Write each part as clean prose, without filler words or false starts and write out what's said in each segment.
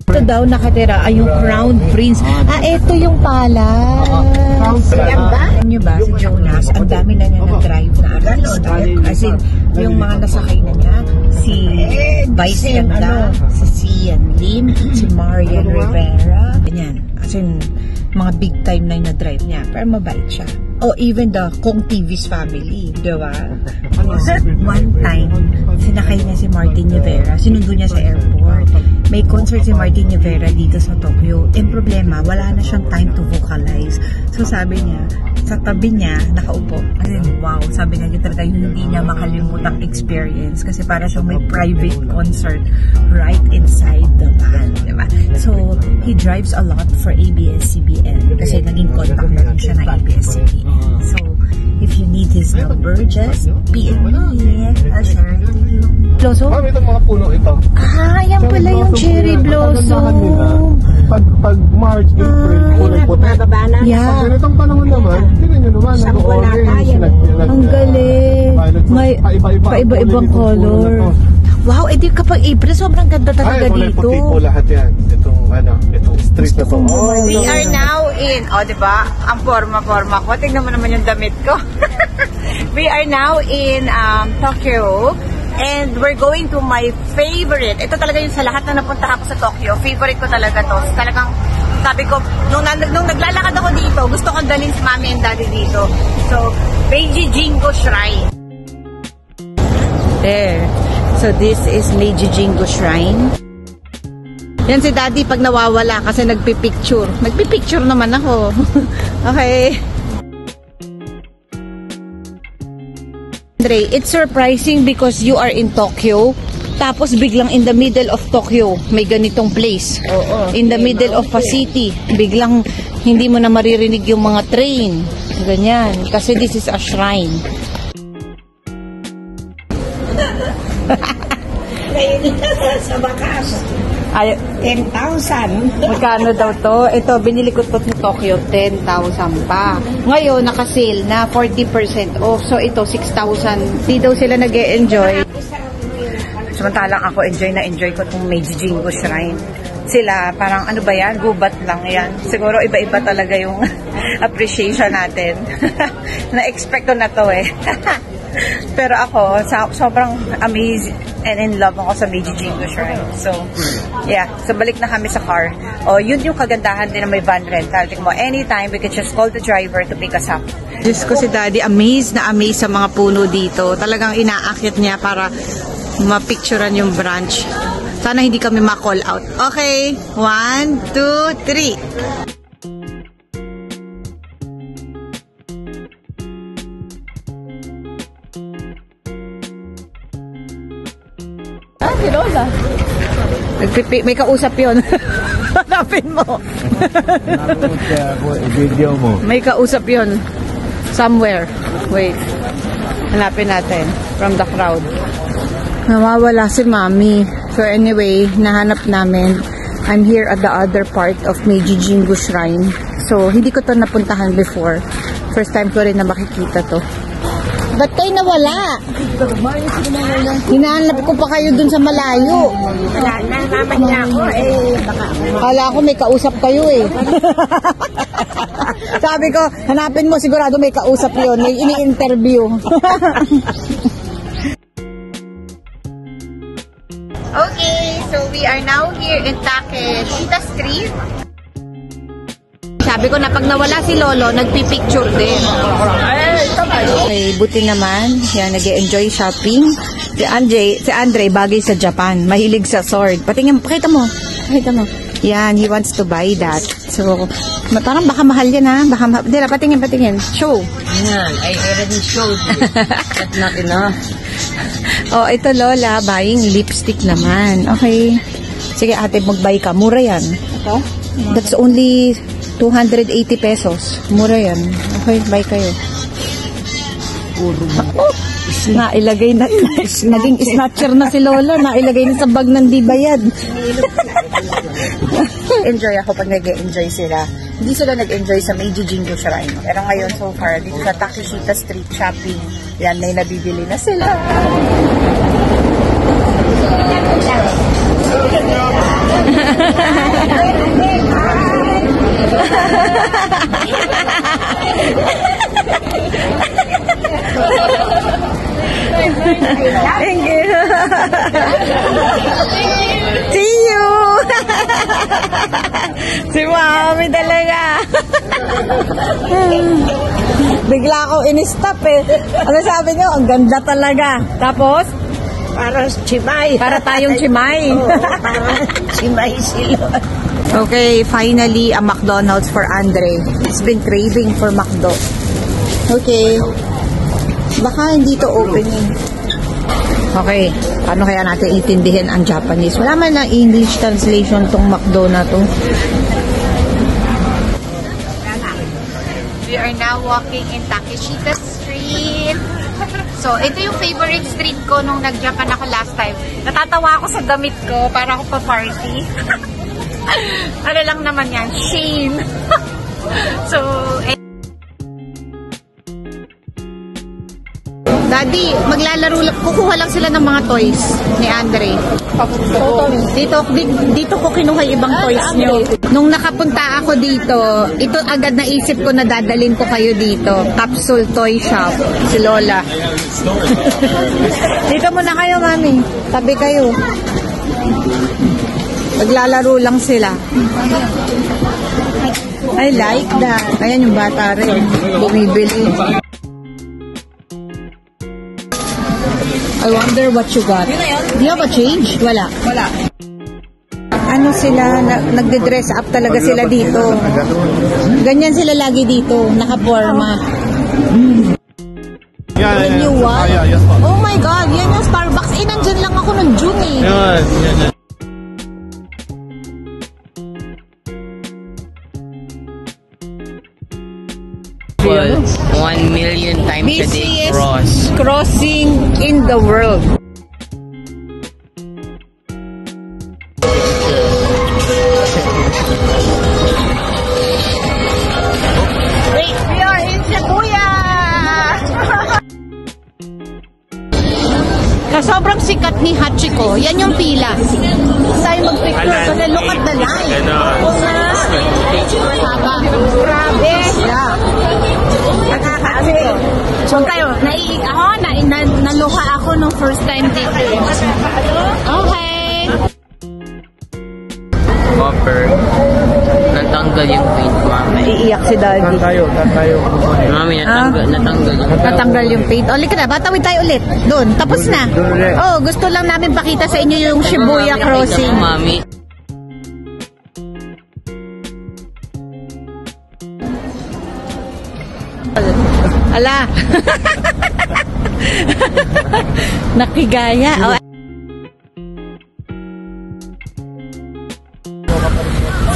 Ito daw nakatira ay yung Crown Prince. Ito yung palace. Alam nyo ba, si Jonas, ang dami na niya nag-drive na artista. As in, yung mga nasakay na niya, si Vice Ganda, si Sian Lim, si Marian Rivera. Ganyan. As in, mga big time na yung na-drive niya. Pero mabait siya. O even the Kong TV's family, di ba? One time, sinakay niya si Martin Rivera, sinundo niya sa airport. May concert si Martin Rivera dito sa Tokyo. Yung problema, wala na siyang time to vocalize. So sabi niya, sa tabi niya, nakaupo. Ayun, wow, sabi niya talaga yung hindi niya makalimutang experience kasi para siyang may private concert right inside the van, di ba? So, he drives a lot for ABS-CBN kasi naging contact na rin siya ng ABS-CBN. So, if you need his number, just PM me. I'll share it with you. Blossom? Itong mga puno ito. Yan pala yung cherry blossom. Pag March, April, kulay puti. Yeah. Ganitong panahon naman, tingnan nyo naman, nag-orange, ang galing. May paiba-ibang color. Wow, edi kapag April, sobrang ganda talaga dito. Kulay puti po lahat yan. Itong street na to. We are now in, diba? Ang forma-forma ko. Tingnan mo naman yung damit ko. We are now in Tokyo. And we're going to my favorite. Ito talaga yung sa lahat na napunta ako sa Tokyo. Favorite ko talaga to. Talagang, sabi ko, nung naglalakad ako dito, gusto kong dalhin si Mami and Daddy dito. So, Meiji Jingo Shrine. There. So, this is Meiji Jingo Shrine. Yan si Daddy pag nawawala kasi nagpipicture. Nagpipicture naman ako. Okay. Andre, it's surprising because you are in Tokyo, tapos biglang in the middle of Tokyo, may ganitong place. In the middle of a city, biglang hindi mo na maririnig yung mga train. Ganyan, kasi this is a shrine. Sa bakas. 10,000. Magkano daw to? Ito, binili ko to sa Tokyo, 10,000 pa. Ngayon, naka-sale na 40% off. So, ito, 6,000. Di daw sila nag-e-enjoy. Samantalang ako, enjoy ko itong Meiji Jingo Shrine. Sila, parang ano ba yan? Gubat lang yan. Siguro iba-iba talaga yung appreciation natin. Na-expect ko na to eh. Pero ako, sobrang amazed and in love ako sa Meiji Jingo Shrine. So, yeah. So, balik na kami sa car. Yun yung kagandahan din na may van rental. Tingnan mo, anytime, we can just call the driver to pick us up. Diyos ko si Daddy, amazed na amazed sa mga puno dito. Talagang inaakit niya para mapicturean yung branch. Sana hindi kami ma-call out. Okay, 1, 2, 3. Si Lola. May kausap yun. Hanapin mo. Video mo. May kausap yun. Somewhere. Wait. Hanapin natin. From the crowd. Nawawala si Mami. So anyway, nahanap namin. I'm here at the other part of Meiji Jingo Shrine. So, hindi ko to napuntahan before. First time ko rin na makikita to. Ba't kayo nawala? Hinahanap ko pa kayo dun sa malayo. Nalaman niya ako Kala ko may kausap kayo eh. Sabi ko, hanapin mo, sigurado may kausap yun. May ini-interview. Okay, so we are now here in Takeshita Street. Sabi ko na pag nawala si Lolo, nagpipicture din. Okay, buti naman. Yan, nag-enjoy shopping. Si Andre, bagay sa Japan. Mahilig sa sword. Patingin, pakita mo. Yan, he wants to buy that. So, parang baka mahal yan ha. Dila, patingin. Show. Yan, I already showed you. But not enough. Ito Lola, buying lipstick naman. Okay. Sige ate, mag-buy ka. Mura yan. Ito? That's only 280 pesos. Mura yan. Okay, buy kayo. Nailagay na. Naging snatcher na si Lola. Nailagay na sa bag ng di bayad. Enjoy ako pag nag-enjoy sila. Hindi sila nag-enjoy sa Meiji Jingo Shrine. Pero ngayon so far, dito sa Takeshita Street shopping, yan, may nabibili na sila. Thank you. See you. Si Mami talaga. Bigla akong in-stop eh. Ano sabi niyo? Ang ganda talaga. Tapos? Para chimay. Para tayong chimay. Para chimay sila. Okay, finally, a McDonald's for Andre. He's been craving for McDo. Okay. Baka hindi to opening. Okay, paano kaya natin itindihin ang Japanese? Wala man lang English translation tong McDo na to. We are now walking in Takeshita Street. So, ito yung favorite street ko nung nag-Japan ako last time. Natatawa ako sa damit ko para ako pa-party. Ano lang naman yan? Shame. So, Daddy, maglalaro lang. Kukuha lang sila ng mga toys ni Andre. Dito ko kinuha yung ibang toys nyo. Nung nakapunta ako dito, ito agad naisip ko na dadalhin ko kayo dito. Capsule Toy Shop. Si Lola. Dito muna kayo, Mami. Tabi kayo. Maglalaro lang sila. I like that. Ayan yung bata rin. Bumibili. I wonder what you got. Do you have a change? Wala. Ano sila? Nagde-dress up talaga sila dito. Ganyan sila lagi dito. Nakaporma. When you what? Oh my God, yan yung Starbucks. Nandyan lang ako ng June eh. Yan. Was 1 million times a day crossing in the world. Wait, we are in Shibuya! Sobrang sikat ni Hachiko. Yan yung pila. Tayo mag-picture. So, look at the line. Oo nga. Haba. Grabe. Yeah. So kayo, naluha ako nung first time dito. Okay. Copper. Natanggal yung paint, Mami. Iiyak si Daddy. Tayo. Mami, Natanggal yung paint. Ulit ka na, batawid tayo ulit. Doon, tapos na. Oh, gusto lang namin pakita sa inyo yung Shibuya Crossing. Mami. Ala. Nakigaya. Oh.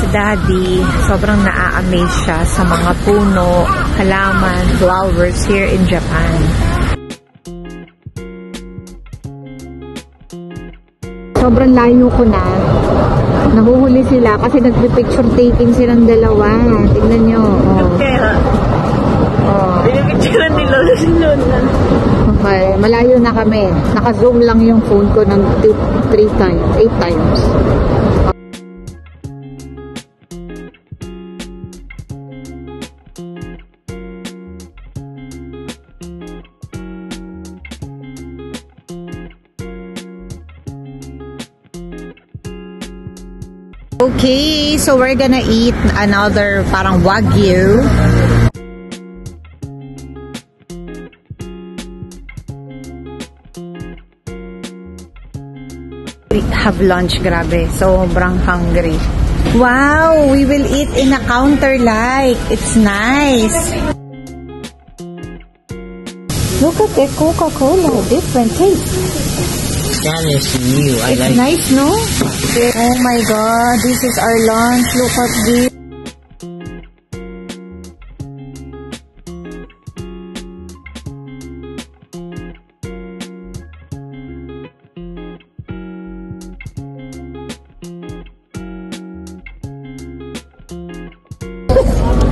Si Daddy, sobrang naa-amaze siya sa mga puno, halaman, flowers here in Japan. Sobrang layo ko na. Nahuhuli sila kasi nagpipicture taking silang dalawa. Tingnan nyo. Pinipicturean ni Lola si Lola. Okay, malayo na kami. Naka-zoom lang yung phone ko ng 8 times. Okay, so we're gonna eat another parang wagyu. Have lunch, grabe. Sobrang hungry. Wow, we will eat in a counter like. It's nice. Look at the Coca-Cola, different taste. That is new. I It's like nice, no? Oh my God, this is our lunch. Look at this.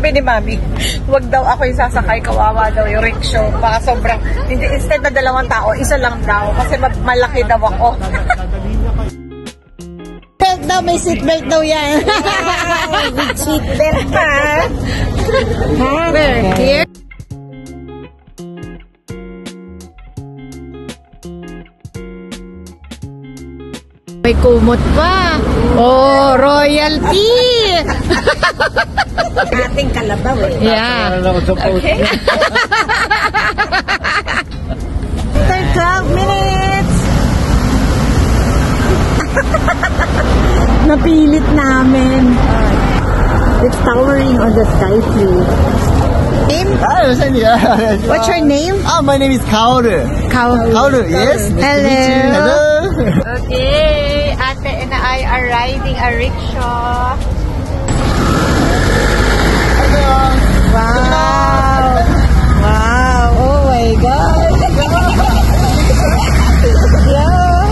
Sabi ni Mami, wag daw ako yung sasakay, kawawa daw yung rickshaw. Baka sobrang, hindi, instead na 2 tao, isa lang daw. Kasi malaki daw ako. Belt daw, may seatbelt daw yan. With seatbelt pa. Where? Here? may kumot pa. Oh, royalty! Ating kalabaw eh. Yeah. Okay. After 12 minutes! Napilit namin. It's towering on the sky tree. Name? What's your name? My name is Kaoru. Kaoru, yes. Nice to meet you. Hello. Okay, Ate and I are riding a rickshaw. Wow! Wow! Oh my God! Yeah!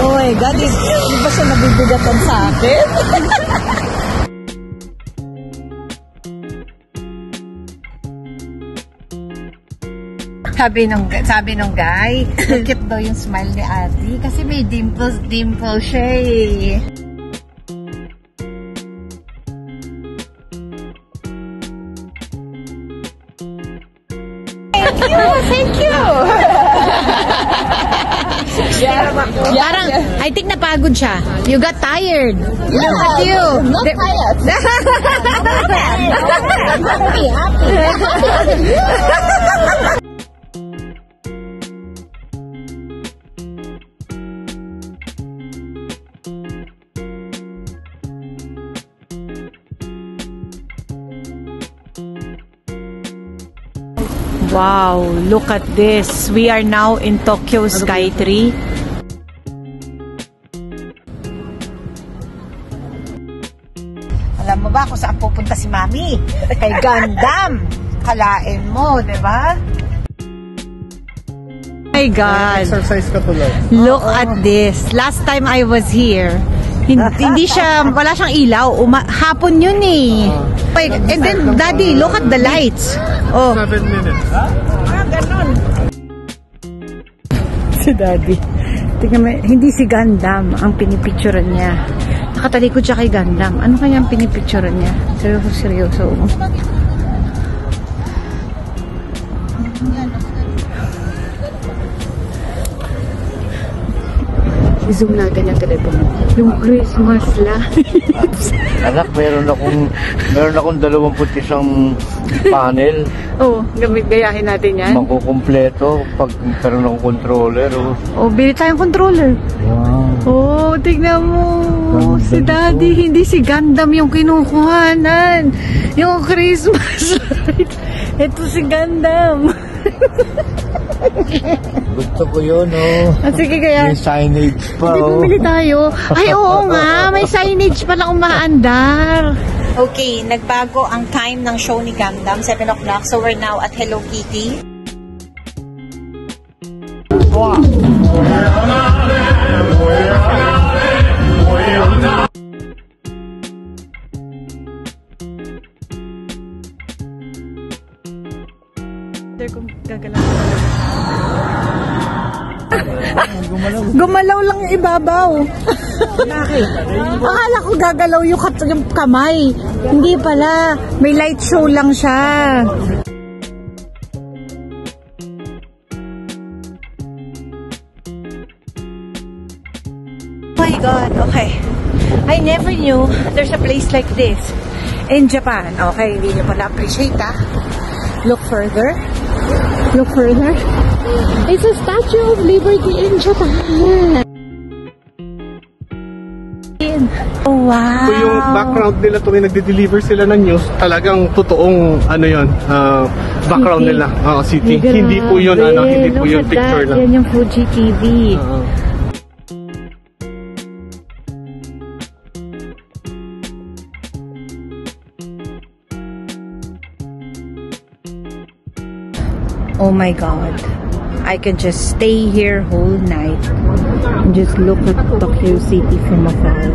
Oh my God! Di ba siya nabibigatan sa akin? Sabi nung guy, cute daw yung smile ni Ate kasi may dimples siya eh. Thank you! Parang, I think napagod siya. You got tired. Look at you. Not tired. Happy. Wow, look at this. We are now in Tokyo Skytree. Alam mo ba kung saan pupunta si Mami? Kay Gundam. Kalain mo, di ba? My God. Exercise ka tuloy. Look at this. Last time I was here, hindi siya, wala siyang ilaw. Hapon yun eh. And then, Daddy, look at the lights. Oh. 7 minutes. Ganon. Si Daddy. Tingnan mo, hindi si Gundam ang pinipicturean niya. Nakatalikod siya kay Gundam. Ano kaya ang pinipicturean niya? Seryoso. I-zoom natin yung telepono. Yung Christmas lights. Anak, meron akong 21 panel. Oh, gayahin natin yan. Makukumpleto pag meron akong controller. Oh, bili tayong controller. Wow. Oh, tignan mo. Si Daddy, hindi si Gundam yung kinukuhanan. Yung Christmas light. Ito si Gundam. Gusto ko yun, oh. Sige, kaya. May signage pa, Hindi bumili tayo. Ay, oo nga. May signage pala umaandar. Okay, nagbago ang time ng show ni Gundam. 7 o'clock. So, we're now at Hello Kitty. Wow. Gumalaw lang yung ibabaw. Bakit? Akala ko gagalaw yung kamay. Hindi pala. May light show lang siya. Oh my God. Okay. I never knew there's a place like this in Japan. Okay, hindi nyo pala appreciate Look further. Look further. It's a Statue of Liberty in Japan. Oh, wow. Kung yung background nila tuwing nagde-deliver sila ng news, talagang totoong background nila. City. Hindi po yun hindi po yun picture lang. Yan yung Fuji TV. Oh my God. I can just stay here whole night and just look at Tokyo City from afar.